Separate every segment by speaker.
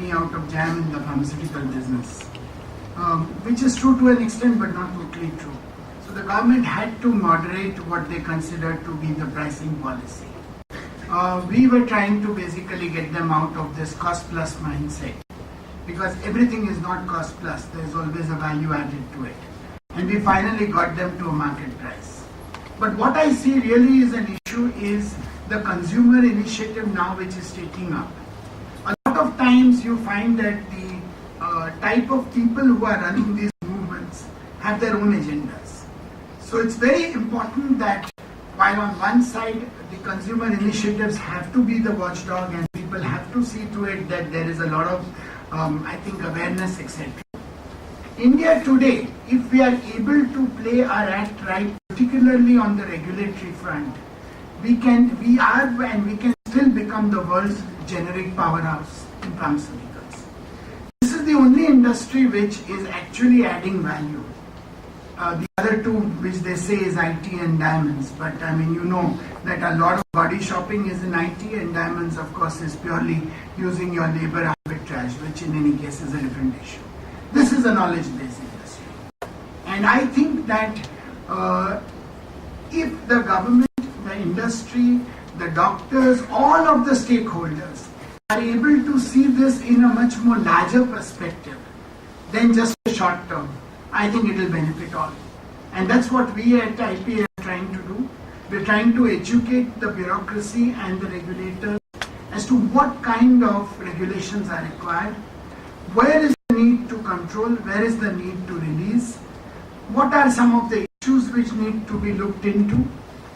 Speaker 1: money out of jam in the pharmaceutical business, which is true to an extent but not totally true. So the government had to moderate what they considered to be the pricing policy. We were trying to basically get them out of this cost plus mindset, because everything is not cost plus, there is always a value added to it. And we finally got them to a market price. But what I see really is an issue is the consumer initiative now which is taking up. A lot of times you find that the type of people who are running these movements have their own agendas. So it's very important that while on one side the consumer initiatives have to be the watchdog and people have to see to it that there is a lot of awareness, etc. India today, if we are able to play our act right, particularly on the regulatory front, we can still become the world's generic powerhouse in pharmaceuticals. This is the only industry which is actually adding value. The other two, which they say is IT and diamonds, but you know that a lot of body shopping is in IT, and diamonds, of course, is purely using your labor arbitrage, which in any case is a different issue. This is a knowledge-based industry. And I think that if the government, the industry, the doctors, all of the stakeholders are able to see this in a much more larger perspective than just a short term, I think it will benefit all. And that's what we at IPA are trying to do. We're trying to educate the bureaucracy and the regulators as to what kind of regulations are required, where is the need to control, where is the need to release, what are some of the issues which need to be looked into,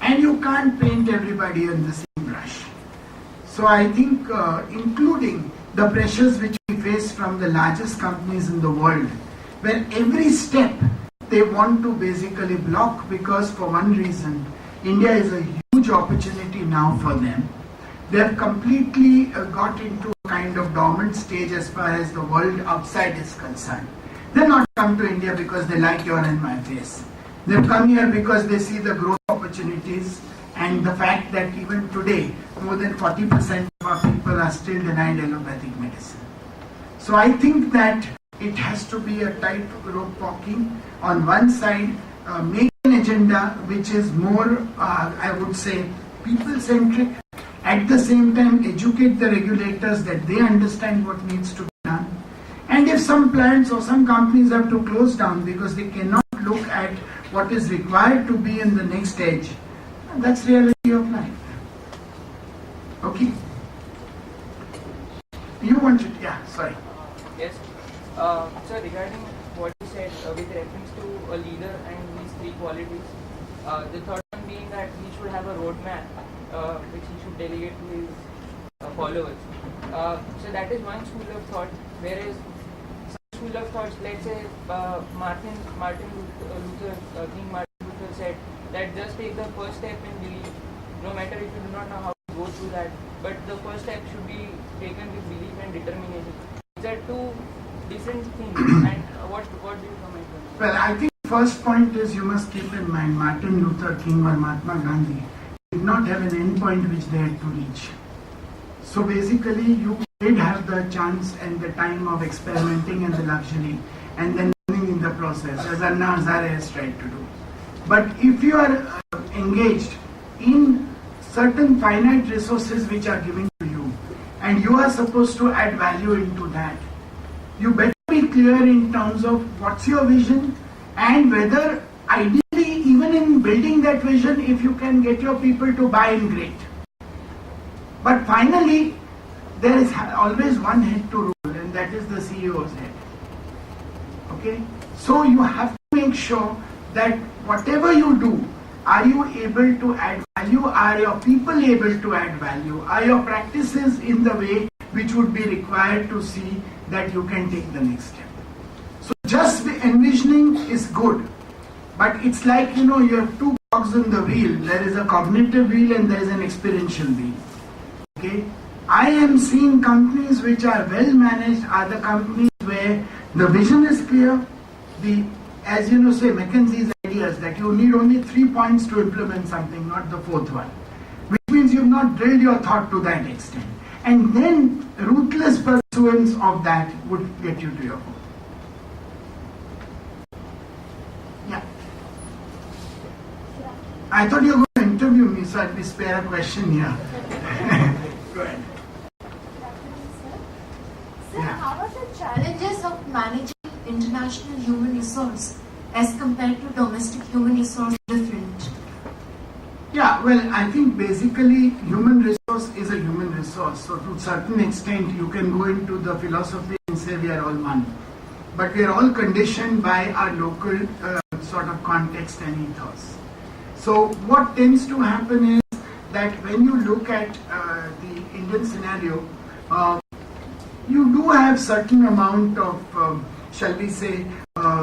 Speaker 1: and you can't paint everybody on the same brush. So I think including the pressures which we face from the largest companies in the world, where every step they want to basically block, because for one reason, India is a huge opportunity now for them. They have completely got into a kind of dormant stage as far as the world outside is concerned. They've not come to India because they like your and my face. They've come here because they see the growth opportunities and the fact that even today, more than 40% of our people are still denied allopathic medicine. So I think that it has to be a tightrope walking. On one side, make an agenda which is more, I would say, people-centric. At the same time, educate the regulators that they understand what needs to be done. And if some plants or some companies have to close down because they cannot look at what is required to be in the next stage, that's reality of life. Okay. You wanted, yeah, sorry.
Speaker 2: Yes. So regarding what you said with reference to a leader and these three qualities, the third one being that he should have a roadmap which he should delegate to his followers. So that is one school of thought, whereas some school of thoughts, let's say Martin Luther said that just take the first step in belief, no matter if you do not know how to go through that, but the first step should be taken with belief and determination. These are two different things, and what do you comment on?
Speaker 1: Well, I think first point is you must keep in mind Martin Luther King or Mahatma Gandhi did not have an end point which they had to reach. So basically you did have the chance and the time of experimenting and the luxury and then learning in the process, as Anna Hazare has tried to do. But if you are engaged in certain finite resources which are given to you and you are supposed to add value into that, you better be clear in terms of what's your vision and whether ideally even in building that vision, if you can get your people to buy in, great. But finally, there is always one head to rule, and that is the CEO's head. Okay? So you have to make sure that whatever you do, are you able to add value? Are your people able to add value? Are your practices in the way which would be required to see that you can take the next step? So just envisioning is good, but it's like, you have two cogs in the wheel. There is a cognitive wheel and there is an experiential wheel. Okay? I am seeing companies which are well managed are the companies where the vision is clear, as say McKinsey's ideas that you need only 3 points to implement something, not the fourth one, which means you've not drilled your thought to that extent. And then ruthless pursuit pursuance of that would get you to your goal. Yeah. I thought you were going to interview me, so I'd be spare a question here. Go ahead.
Speaker 3: Sir, how are the challenges of managing international human resource as compared to domestic human resource different?
Speaker 1: Yeah, well, I think basically human resource is a human resource. So to a certain extent, you can go into the philosophy and say we are all one. But we are all conditioned by our local sort of context and ethos. So what tends to happen is that when you look at the Indian scenario, you do have certain amount of, shall we say,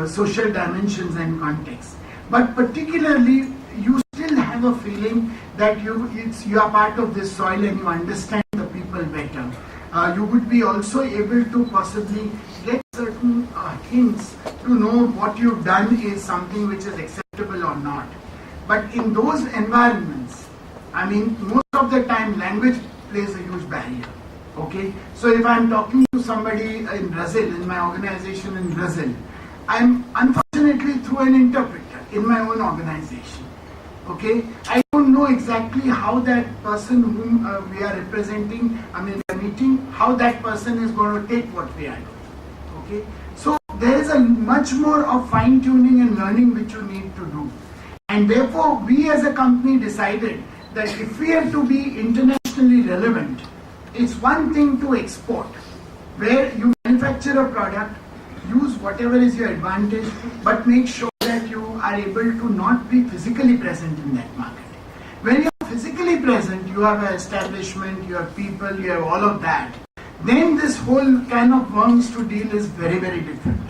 Speaker 1: social dimensions and context. But particularly, you still have a feeling that you are part of this soil and you understand the people better. You would be also able to possibly get certain hints to know what you've done is something which is acceptable or not. But in those environments, I mean, most of the time language plays a huge barrier. Okay, so if I'm talking to somebody in Brazil, in my organization in Brazil, I'm unfortunately through an interpreter in my own organization. Okay, I don't know exactly how that person whom we are representing, we are meeting, how that person is going to take what we are doing. Okay, so there is a much more of fine tuning and learning which you need to do. And therefore, we as a company decided that if we have to be internationally relevant, it's one thing to export, where you manufacture a product, use whatever is your advantage, but make sure that you are able to not be physically present in that market. When you are physically present, you have an establishment, you have people, you have all of that. Then this whole can of worms to deal is very, very different.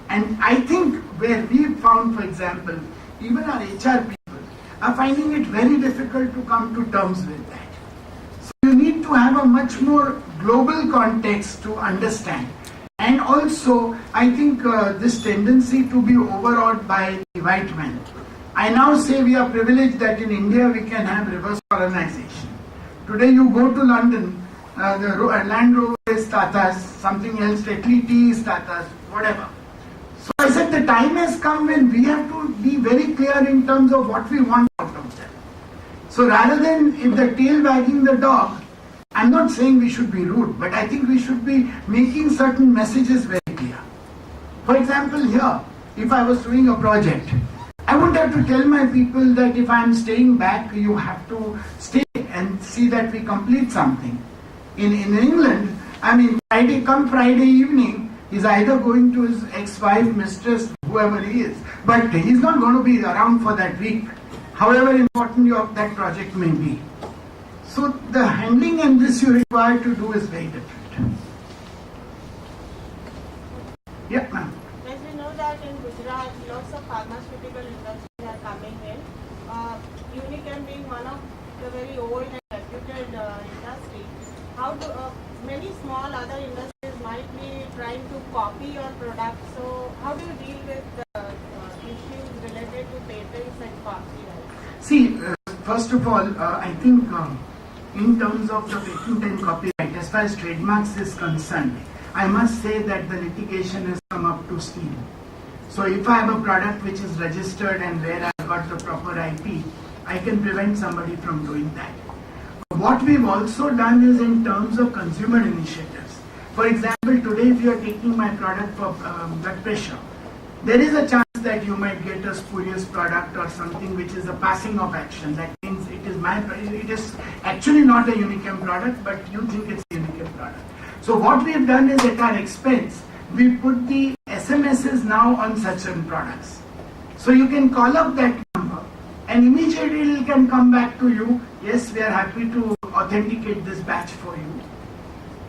Speaker 1: And I think where we found, for example, even our HR people are finding it very difficult to come to terms with that. So you need to have a much more global context to understand. And also, I think this tendency to be overawed by the white man. I now say we are privileged that in India we can have reverse colonization. Today you go to London, the Land Rover is Tata's, something else, Tea is Tata's, whatever. So I said the time has come when we have to be very clear in terms of what we want out of them. So rather than if the tail wagging the dog, I'm not saying we should be rude, but I think we should be making certain messages very clear. For example, here, if I was doing a project, I wouldn't have to tell my people that if I'm staying back, you have to stay and see that we complete something. In England, Friday evening, he's either going to his ex-wife, mistress, whoever he is, but he's not going to be around for that week, however important that project may be. So the handling and this you require to do is very different. Yeah, ma'am.
Speaker 4: As we know that in Gujarat, lots of pharmaceutical industries are coming in. Unichem being one of the very old and reputed industry. How do many small other industries might be trying to copy your product? So how do you deal with issues related to patents and copyright?
Speaker 1: See, first of all, I think in terms of the patent and copyright, as far as trademarks is concerned, I must say that the litigation has come up to steam. So if I have a product which is registered and where I've got the proper IP, I can prevent somebody from doing that. What we've also done is in terms of consumer initiatives. For example, today if you are taking my product for blood pressure, there is a chance that you might get a spurious product or something which is a passing of action. That means it is actually not a Unichem product, but you think it's a Unichem product. So what we have done is at our expense, we put the SMSs now on such products. So you can call up that number and immediately it can come back to you, yes, we are happy to authenticate this batch for you.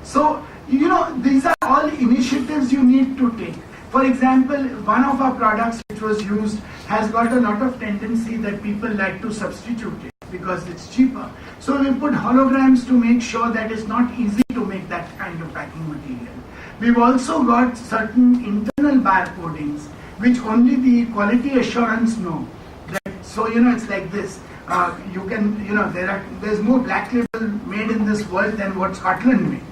Speaker 1: So, these are all initiatives you need to take. For example, one of our products which was used has got a lot of tendency that people like to substitute it because it's cheaper. So we put holograms to make sure that it's not easy to make that kind of packing material. We've also got certain internal barcodings which only the quality assurance know. So it's like this. You can, there's more black label made in this world than what Scotland made.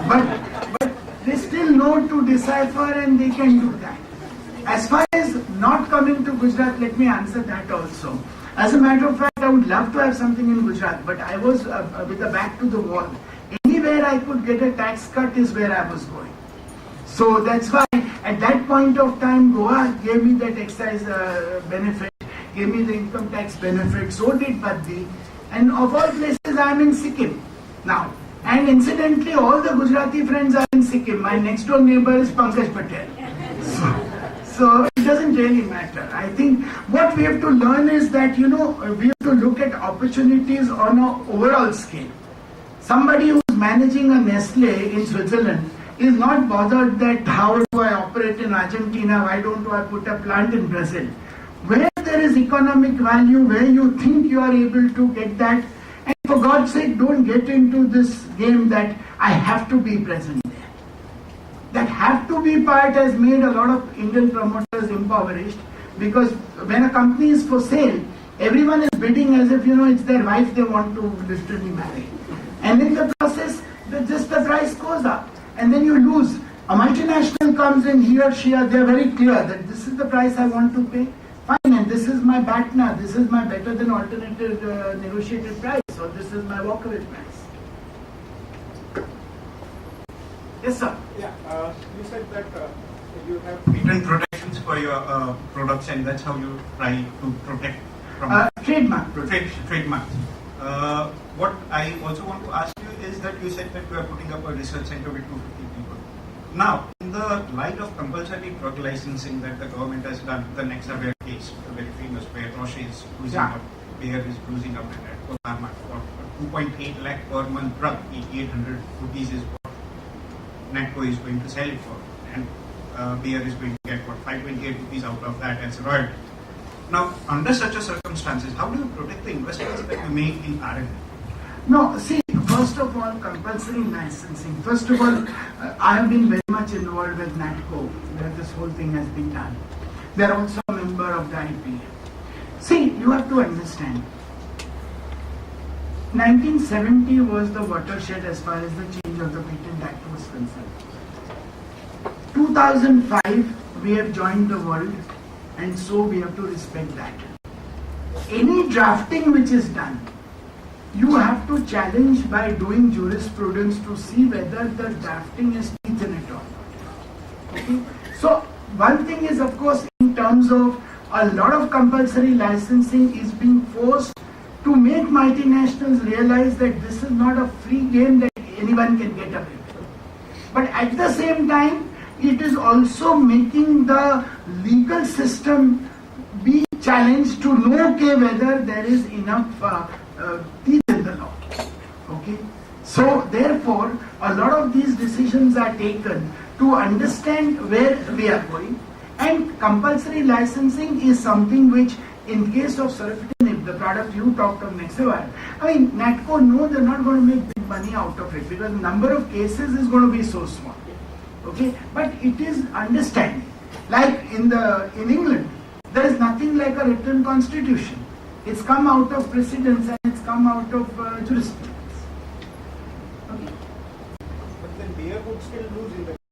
Speaker 1: but they still know to decipher and they can do that. As far as not coming to Gujarat, let me answer that also. As a matter of fact, I would love to have something in Gujarat, but I was with the back to the wall. Anywhere I could get a tax cut is where I was going. So that's why at that point of time, Goa gave me that excise benefit, gave me the income tax benefit, so did Baddi. And of all places, I am in Sikkim now. And incidentally, all the Gujarati friends are in Sikkim. My next door neighbor is Pankaj Patel. So it doesn't really matter. I think what we have to learn is that, we have to look at opportunities on an overall scale. Somebody who's managing a Nestle in Switzerland is not bothered that how do I operate in Argentina, why don't I put a plant in Brazil. Where there is economic value, where you think you are able to get that, and for God's sake, don't get into this game that I have to be present there. That have to be part has made a lot of Indian promoters impoverished, because when a company is for sale, everyone is bidding as if, it's their wife they want to literally marry. And in the process, the price goes up. And then you lose. A multinational comes in, he or she, they are very clear that this is the price I want to pay. Fine, and this is my BATNA, this is my better than alternative negotiated price, or this is my walkaway price. Yes, sir.
Speaker 5: Yeah, you said that you have patent protections for your products, and that's how you try to protect from
Speaker 1: trademark
Speaker 5: trademarks. What I also want to ask you is that you said that you are putting up a research center with 250 people. Now, in the light of compulsory drug licensing that the government has done, the Nexabear case, the very famous where Roche is losing up, Bayer is losing up, and Pharma for 2.8 lakh per month drug, 800 rupees is what Natco is going to sell it for, and Bayer is going to get 528 rupees out of that as royalty. Now, under such a circumstances, how do you protect the investments that you make in R&D?
Speaker 1: No, see, first of all, compulsory licensing. First of all, I have been very much involved with Natco, where this whole thing has been done. They are also a member of the IPA. See, you have to understand, 1970 was the watershed as far as the change of the Patent Act was concerned. 2005, we have joined the world, and so we have to respect that. Any drafting which is done, you have to challenge by doing jurisprudence to see whether the drafting is teeth in it or not. Okay? So, one thing is, of course, in terms of a lot of compulsory licensing is being forced to make multinationals realize that this is not a free game that anyone can get away with. But at the same time, it is also making the legal system be challenged to know whether there is enough teeth in the law. Okay? So therefore, a lot of these decisions are taken to understand where we are going, and compulsory licensing is something which, in case of Surftenib, the product you talked of Nexavar, Natco know they're not going to make big money out of it because the number of cases is going to be so small. Okay, but it is understanding. Like in England, there is nothing like a written constitution. It's come out of precedents and it's come out of jurisprudence. Okay.
Speaker 5: But then Bayer would still lose in the